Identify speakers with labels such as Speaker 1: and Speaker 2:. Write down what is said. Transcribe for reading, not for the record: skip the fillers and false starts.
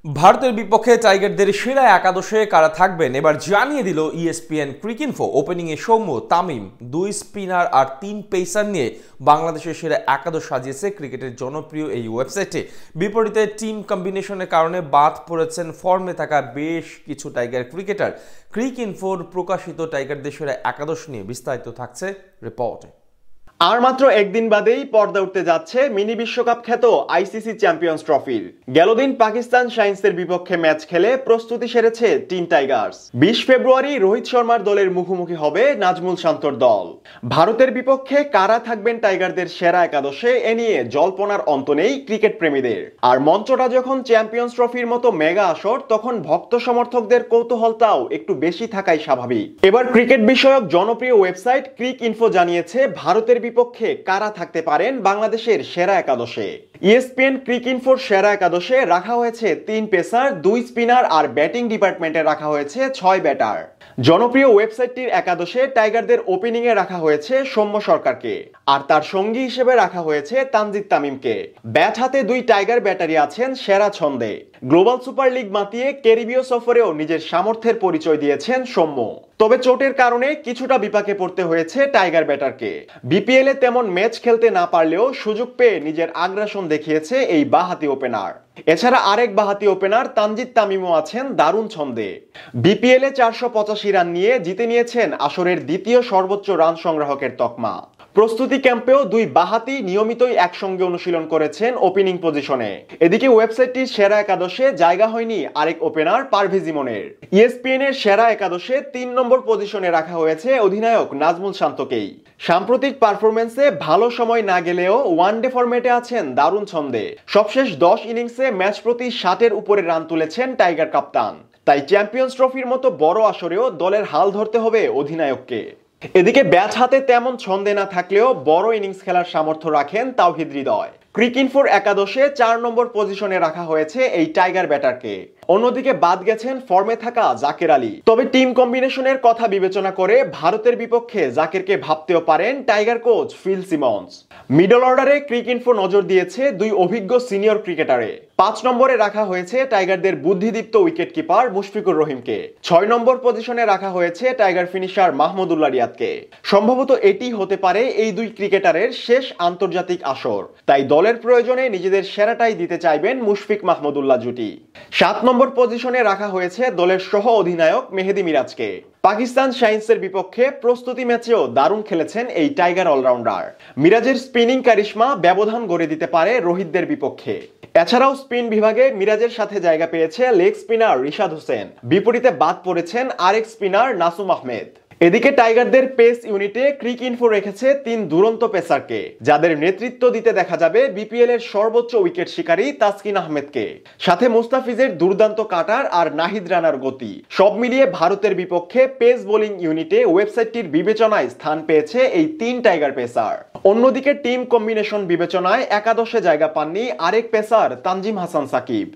Speaker 1: ভারতের বিপক্ষে টাইগারদের সেরা একাদশে কারা থাকবেন এবার জানিয়ে দিল ইএসপিএন ক্রিকইনফো। ওপেনিংয়ে সৌম্য, তামিম, দুই স্পিনার আর তিন পেসার নিয়ে বাংলাদেশের সেরা একাদশ সাজিয়েছে ক্রিকেটের জনপ্রিয় এই ওয়েবসাইটে। বিপরীতে টিম কম্বিনেশনের কারণে বাদ পড়েছেন ফর্মে থাকা বেশ কিছু টাইগার ক্রিকেটার। ক্রিকইনফোর প্রকাশিত টাইগারদের সেরা একাদশ নিয়ে বিস্তারিত থাকছে রিপোর্টে।
Speaker 2: আর মাত্র একদিন বাদেই পর্দা উঠতে যাচ্ছে মিনি বিশ্বকাপ খ্যাত আইসিসি চ্যাম্পিয়ন্স ট্রফির। গেল দিন পাকিস্তান শাইন্সের বিপক্ষে ম্যাচ খেলে প্রস্তুতি সেরেছে টিম টাইগার্স। 20 ফেব্রুয়ারি রোহিত শর্মার দলের মুখোমুখি হবে নাজমুল শান্তর দল। ভারতের বিপক্ষে কারা থাকবেন টাইগারদের সেরা একাদশে এ নিয়ে জল্পনার অন্ত নেই ক্রিকেট প্রেমীদের। আর মঞ্চটা যখন চ্যাম্পিয়ন্স ট্রফির মতো মেগা আসর, তখন ভক্ত সমর্থকদের কৌতূহলটাও একটু বেশি থাকাই স্বাভাবিক। এবার ক্রিকেট বিষয়ক জনপ্রিয় ওয়েবসাইট ক্রিকইনফো জানিয়েছে ভারতের বিপক্ষে কারা থাকতে পারেন বাংলাদেশের সেরা একাদশে। ইএসপিএন ক্রিকইনফোর সেরা একাদশে রাখা হয়েছে 3 পেসার, 2 স্পিনার আর ব্যাটিং ডিপার্টমেন্টে রাখা হয়েছে 6 ব্যাটার। জনপ্রিয় ওয়েবসাইটটির একাদশে টাইগারদের ওপেনিং এ রাখা হয়েছে সৌম্য সরকারকে, আর তার সঙ্গী হিসেবে রাখা হয়েছে তানজিদ তামিমকে। ব্যাট হাতে 2 টাইগার ব্যাটারি আছেন সেরা ছন্দে। গ্লোবাল সুপার লিগ মাতিয়ে ক্যারিবীয় সফরেও নিজের সামর্থ্যের পরিচয় দিয়েছেন সৌম্য। তবে চোটের কারণে কিছুটা বিপাকে পড়তে হয়েছে টাইগার ব্যাটারকে। বিপিএল এ তেমন ম্যাচ খেলতে না পারলেও সুযোগ পেয়ে নিজের আগ্রাসন দেখিয়েছে এই বাঁহাতি ওপেনার। এছাড়া আরেক বাঁহাতি ওপেনার তানজিদ তামিমও আছেন দারুণ ছন্দে। বিপিএল এ 485 রান নিয়ে জিতে নিয়েছেন আসরের দ্বিতীয় সর্বোচ্চ রান সংগ্রাহকের তকমা। প্রস্তুতি ক্যাম্পেও 2 বাঁহাতি নিয়মিতই একসঙ্গে অনুশীলন করেছেন ওপেনিং পজিশনে। এদিকে ওয়েবসাইটটির সেরা একাদশে জায়গা হয়নি আরেক ওপেনার পারভেজ ইমনের। ইএসপিএন এর সেরা একাদশে 3 নম্বর পজিশনে রাখা হয়েছে অধিনায়ক নাজমুল শান্তকেই। সাম্প্রতিক পারফরমেন্সে ভালো সময় না গেলেও ওয়ানডে ফরম্যাটে আছেন দারুণ ছন্দে। সবশেষ 10 ইনিংসে ম্যাচ প্রতি 60-এর উপরে রান তুলেছেন টাইগার কাপ্তান। তাই চ্যাম্পিয়ন্স ট্রফির মতো বড় আসরেও দলের হাল ধরতে হবে অধিনায়ককে। এদিকে ব্যাট হাতে তেমন ছন্দে না থাকলেও বড় ইনিংস খেলার সামর্থ্য রাখেন তাওহিদ হৃদয়। ক্রিকইনফোর একাদশে 4 নম্বর পজিশনে রাখা হয়েছে এই টাইগার ব্যাটারকে। অন্যদিকে বাদ গেছেন ফর্মে থাকা জাকের আলী। তবে টিম কম্বিনেশনের কথা বিবেচনা করে ভারতের বিপক্ষে জাকেরকে ভাবতেও পারেন tiger coach Phil Simmons. Middle অর্ডারে ক্রিকইনফো নজর দিয়েছে 2 অভিজ্ঞ সিনিয়র ক্রিকেটারে। 5 নম্বরে রাখা হয়েছে টাইগারদের বুদ্ধিদীপ্ত উইকেট কিপার মুশফিকুর রহিমকে। 6 নম্বর পজিশনে রাখা হয়েছে টাইগার ফিনিশার মাহমুদুল্লাহ রিয়াদকে। সম্ভবত এটি হতে পারে এই 2 ক্রিকেটারের শেষ আন্তর্জাতিক আসর, তাই দলের প্রয়োজনে নিজেদের সেরাটাই দিতে চাইবেন মুশফিক মাহমুদুল্লাহ জুটি। 7 নম্বর পজিশনে রাখা হয়েছে দলের সহ অধিনায়ক মেহেদী মিরাজকে। পাকিস্তান শাইন্সের বিপক্ষে প্রস্তুতি ম্যাচেও দারুণ খেলেছেন এই টাইগার অলরাউন্ডার। মিরাজের স্পিনিং কারিশমা ব্যবধান গড়ে দিতে পারে রোহিতদের বিপক্ষে। এছাড়াও স্পিন বিভাগে মিরাজের সাথে জায়গা পেয়েছে লেগ স্পিনার রিশাদ হোসেন। বিপরীতে বাদ পড়েছেন আরেক স্পিনার নাসুম আহমেদ। এদিকে টাইগারদের পেস ইউনিটে ক্রিকইনফো রেখেছে 3 দুরন্ত পেসারকে, যাদের নেতৃত্ব দিতে দেখা যাবে বিপিএল এর সর্বোচ্চ উইকেট শিকারী তাসকিন আহমেদকে। সাথে মুস্তাফিজের দুর্দান্ত কাটার আর নাহিদ রানার গতি। সব মিলিয়ে ভারতের বিপক্ষে পেস বোলিং ইউনিটে ওয়েবসাইটটির বিবেচনায় স্থান পেয়েছে এই 3 টাইগার পেসার। অন্যদিকে টিম কম্বিনেশন বিবেচনায় একাদশে জায়গা পাননি আরেক পেসার তানজিম হাসান সাকিব।